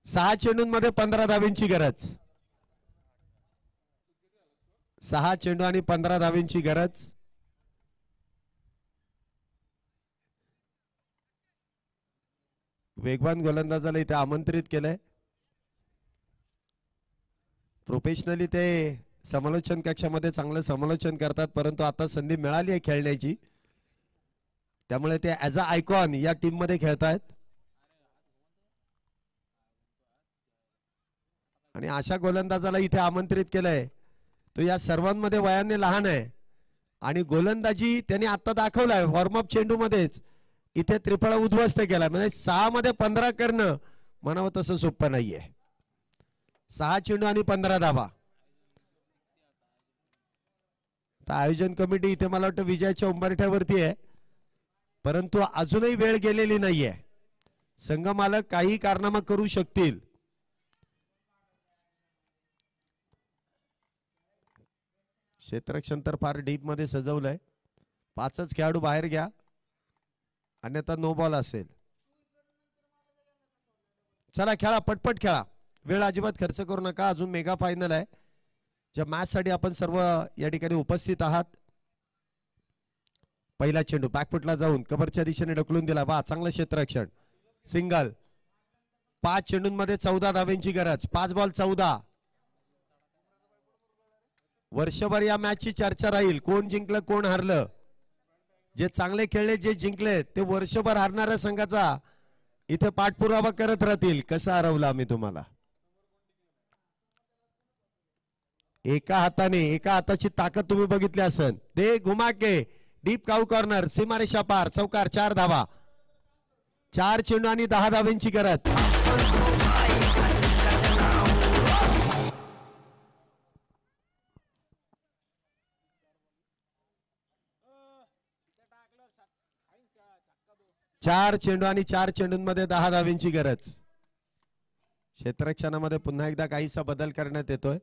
6 चेंडूंमध्ये 15 धावींची गरज. 6 चेंडू आणि 15 धावींची गरज. वेगवान गोलंदाजाला इथे आमंत्रित केलंय. प्रोफेशनली ते समालोचन कक्षामध्ये चांगलं समालोचन करतात, परंतु आता संधी मिळाली आहे खेळण्याची, त्यामुळे ते ऍज अ आयकॉन या टीम मध्ये खेळतायत. आणि अशा गोलंदाजाला इथे आमंत्रित केलंय, तो या सर्वांमध्ये वयाने लहान आहे आणि गोलंदाजी त्यांनी आता दाखवलाय वॉर्मअप चेंडू मध्येच. इथे त्रिफळा उद्ध्वस्त केला. म्हणजे 6 मध्ये 15 करणं म्हणावं तसं सोपं नाहीये. 6 चेंडू आणि 15 धावा. तर आयोजन कमिटी इथे मला वाटतं विजयाच्या उंबरठ्यावरती आहे, परंतु अजूनही वेळ गेलेली नाहीये. संघ मालक काही कारनामा करू शकतील. क्षेत्ररक्षण तर फार डीप मध्ये सजवलंय. 5च खेळाडू बाहेर घ्या, अन्यथा नो बॉल असेल. चला खेळा, पटपट खेळा. वेळ अजिबात खर्च करू नका. अजून मेगा फायनल आहे, ज्या मॅच साठी आपण सर्व या ठिकाणी उपस्थित आहात. पहिला चेंडू बॅकफुटला जाऊन कव्हरच्या दिशेने ढकलून दिला. वा, चांगलं क्षेत्ररक्षण. सिंगल. 5 चेंडूंमध्ये 14 धाव्यांची गरज. 5 बॉल 14. वर्षभर या मॅचची चर्चा राहील, कोण जिंकलं कोण हारलं. जे चांगले खेळले, जे जिंकले, ते वर्षभर हारणाऱ्या संघाचा इथे पाठपुरावा करत राहतील. कसं हरवलं आम्ही तुम्हाला. एका हाताची ताकद तुम्ही बघितली असेल. दे घुमा के डीप काऊ कॉर्नर, सीमारेषा पार, चौकार. 4 धावा. 4 चेंडू आणि 10 धाव्यांची गरज. चार चेंडू आणि 4 चेंडूंमध्ये 10 धाव्यांची गरज. क्षेत्ररक्षणामध्ये पुन्हा एकदा काहीसा बदल करण्यात येतोय.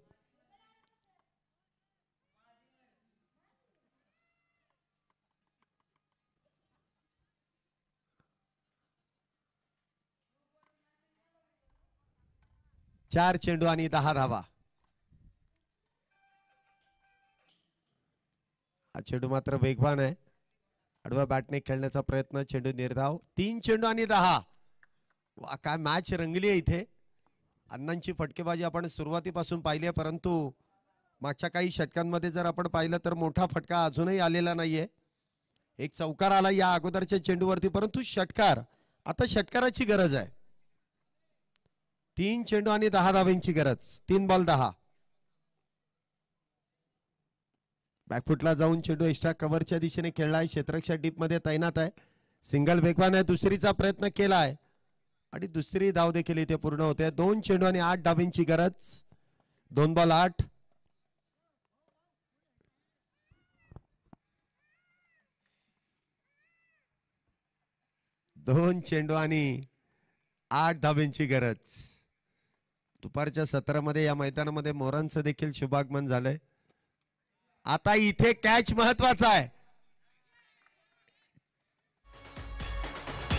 चार चेंडू आणि 10 धावा. हा चेंडू मात्र वेगवान आहे. आडव्या बॅटने खेळण्याचा प्रयत्न. चेंडू निर्धाव. 3 चेंडू आणि 10. वा, काय मॅच रंगली आहे इथे. अण्णांची फटकेबाजी आपण सुरुवातीपासून पाहिली आहे, परंतु मागच्या काही षटकांमध्ये जर आपण पाहिलं तर मोठा फटका अजूनही आलेला नाहीये. एक चौकार आला या अगोदरच्या चेंडूवरती, परंतु षटकार. आता षटकाराची गरज आहे. 3 चेंडू आणि 10 धावांची गरज. 3 बॉल 10. बॅकफुटला जाऊन चेंडू एक्स्ट्रा कव्हरच्या दिशेने खेळलाय. क्षेत्ररक्षक डीप मध्ये तैनात आहे. सिंगल वेगवान आहे. दुसरीचा प्रयत्न केलाय आणि दुसरी धाव देखील इथे पूर्ण होते. 2 चेंडू आणि 8 धावांची गरज. 2 बॉल 8. दोन चेंडू आणि 8 धावांची गरज. दुपारच्या सत्रामध्ये या मैदानामध्ये मोरांचं देखील शुभागमन झालंय. आता इथे कॅच महत्वाचा आहे.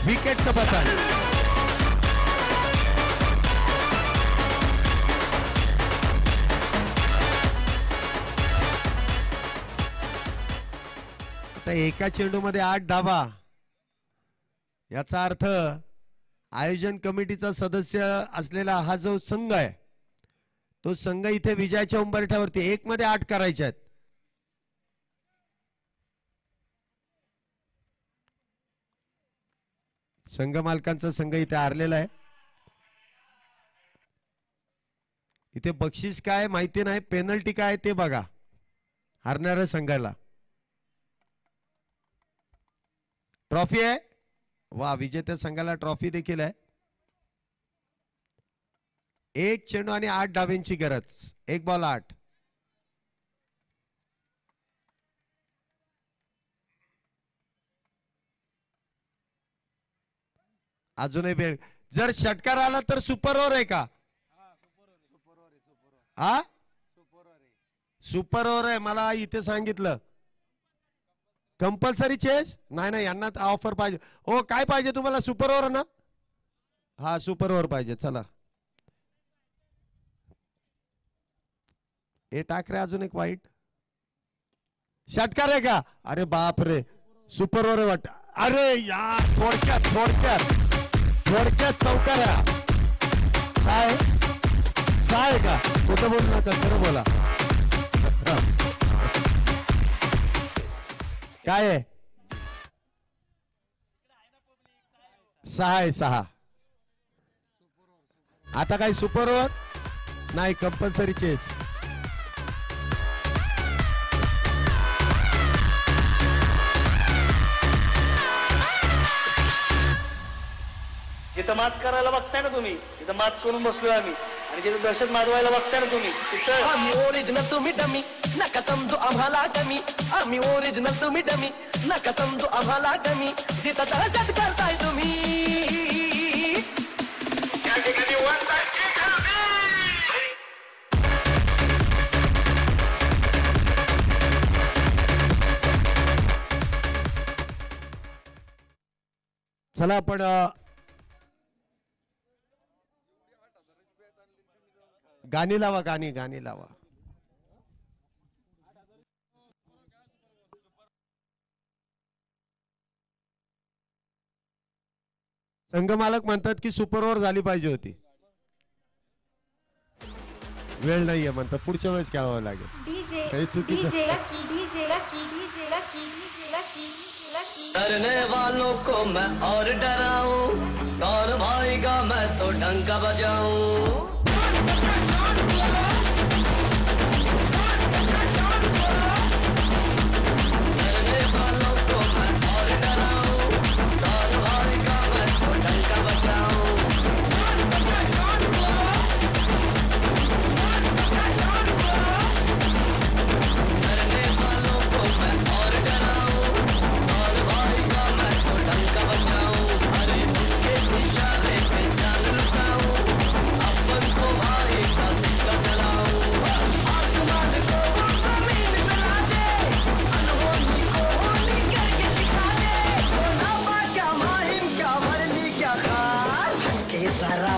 विकेटचं पतन. आता एका चेंडूमध्ये 8 धावा. याचा अर्थ आयोजन कमिटीचा सदस्य असलेला हा जो संघ आहे तो संघ इथे विजयाच्या उंबरठ्यावरती 1 मध्ये 8 करायचे आहेत. संघ मालकांचा संघ इथे हारलेला आहे. इथे बक्षीस काय माहिती नाही, पेनल्टी काय ते बघा हारणाऱ्या संघाला. ट्रॉफी आहे. वा, विजेत्या संघाला ट्रॉफी देखील आहे. 1 चेंडू आणि 8 डावींची गरज. 1 बॉल 8. अजूनही वेळ. जर षटकार आला तर सुपर ओव्हर आहे का? हा, सुपर ओव्हर आहे. मला इथे सांगितलं कंपल्सरी चेस नाही. नाही, यांना ऑफर पाहिजे. ओ, काय पाहिजे तुम्हाला? सुपर ओव्हर ना? हा, सुपर ओव्हर पाहिजे. चला, हे टाक रे. अजून एक वाईट षटकार आहे का? अरे बाप रे, सुपर ओव्हर वाटत. अरे यार, थोडक्यात थोडक्यात थोडक्यात चौकाऱ्या. साय का? कुठं बोलू नका, खरं बोला. काय आहे? 6 आहे. 6. आता काय सुपर ओव्हर नाही, कंपल्सरी चेस. जिथं माच करायला बघताय ना तुम्ही, तिथं माच करून बसलोय आम्ही. आणि जिथं दहशत माजवायला बघताय ना तुम्ही, तिथं आम्ही ओरिजिनल तुम्ही डमी, नका समजू आम्हाला कमी. आम्ही ओरिजिनल तुम्ही डमी, नका समजू आम्हाला कमी. जिथं दहशत करताय तुम्ही. चला आपण गाणी लावा. गाणी लावा. संघ मालक म्हणतात की सुपर ओव्हर झाली पाहिजे होती. वेळ नाहीये म्हणतात, पुढच्या वेळेस खेळावं लागेल. काही चुकीचं. डरने वालों को मैं और डराऊं, कौन भाईगा मैं तो डंका बजाऊं.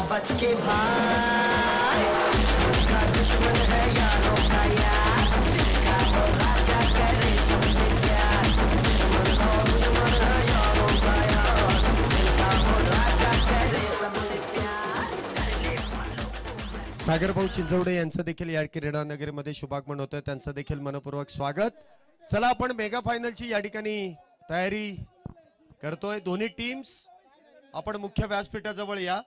बच के भाई, का दुश्मन है यारों का यार. दिल का वो राजा करे सबसे प्यार. दुश्मन है यारों का यार. दिल का वो राजा करे सबसे प्यार. सागर भाऊ चिंचवडे यांचं देखील या क्रीडा नगरीमध्ये शुभागमन होतं. त्यांचं देखील मनपूर्वक स्वागत. चला, आपण मेगा फायनलची या ठिकाणी तयारी करतोय. दोन्ही टीम्स आपण मुख्य व्यासपीठाजवळ या.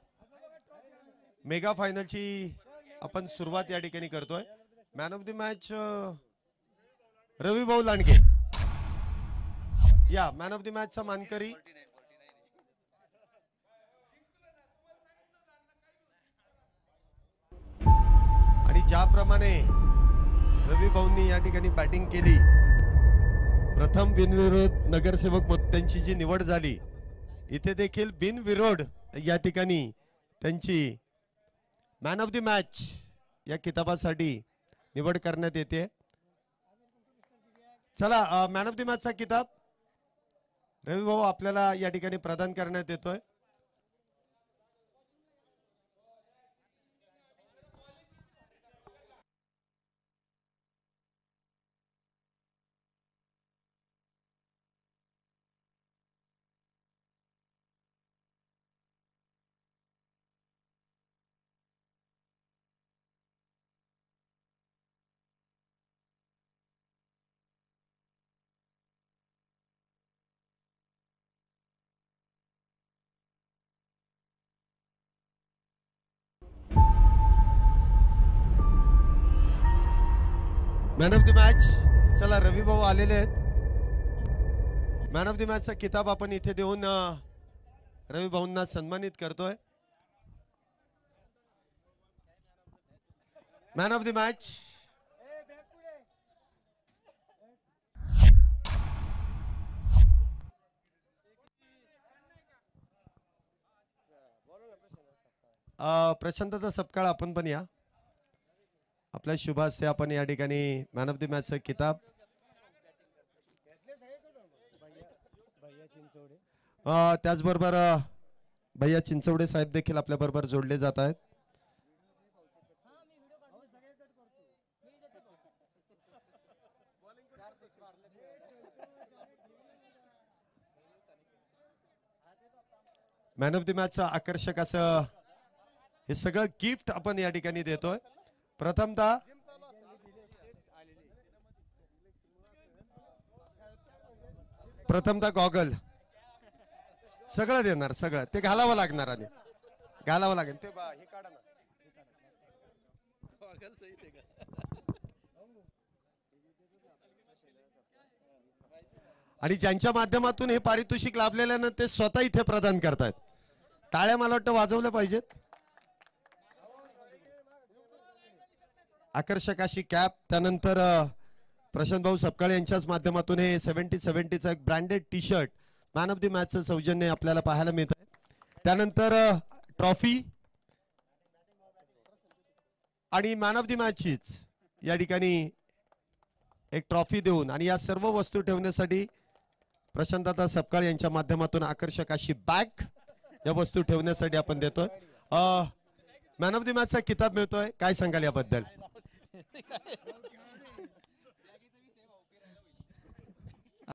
मेगा फायनलची आपण सुरुवात या ठिकाणी करतोय. मॅन ऑफ द मॅच रवी भाऊ लांडगे या. मॅन ऑफ द मॅचचा मानकरी आणि ज्याप्रमाणे रवी भाऊंनी या ठिकाणी बॅटिंग केली, प्रथम बिनविरोध नगरसेवक त्यांची जी निवड झाली, इथे देखील बिनविरोध या ठिकाणी त्यांची मॅन ऑफ द मॅच या किताबासाठी निवड करण्यात येते. चला, मॅन ऑफ द मॅचचा किताब रवी भाऊ आपल्याला या ठिकाणी प्रदान करण्यात येतोय. Man of the match. चला रवी भाऊ आलेले आहेत. मॅन ऑफ द मॅचचा किताब आपण इथे देऊन रवी भाऊंना सन्मानित करतोय. मॅन ऑफ द मॅच प्रशांतता सपकाळ. आपण पण या. आपल्या शुभ हस्ते आपण या ठिकाणी मॅन ऑफ द मॅचचा किताब. त्याचबरोबर भैया चिंचवडे साहेब देखील आपल्या बरोबर जोडले जात आहेत. मॅन ऑफ द मॅचचं आकर्षक असं हे सगळं गिफ्ट आपण या ठिकाणी देतोय. प्रथमतः गॉगल सगळं देणार. सगळं ते घालावं लागणार आणि घालावं लागेल ते हे काढा ना. आणि ज्यांच्या माध्यमातून हे पारितोषिक लाभलेल्यानं ते स्वतः इथे प्रदान करतायत. टाळ्या मला वाटतं वाजवल्या पाहिजेत. आकर्षक अशी कॅप. त्यानंतर प्रशांत भाऊ सपकाळे यांच्याच माध्यमातून हे 70-70चा एक branded T shirt man of the मॅचचं सौजन्य आपल्याला पाहायला मिळत आहे. त्यानंतर ट्रॉफी आणि मॅन ऑफ द मॅचचीच या ठिकाणी एक ट्रॉफी देऊन आणि या सर्व वस्तू ठेवण्यासाठी प्रशांतता सपकाळ यांच्या माध्यमातून आकर्षक अशी बॅग या वस्तू ठेवण्यासाठी आपण देतोय. मॅन ऑफ द मॅचचा किताब मिळतोय. काय सांगाल याबद्दल?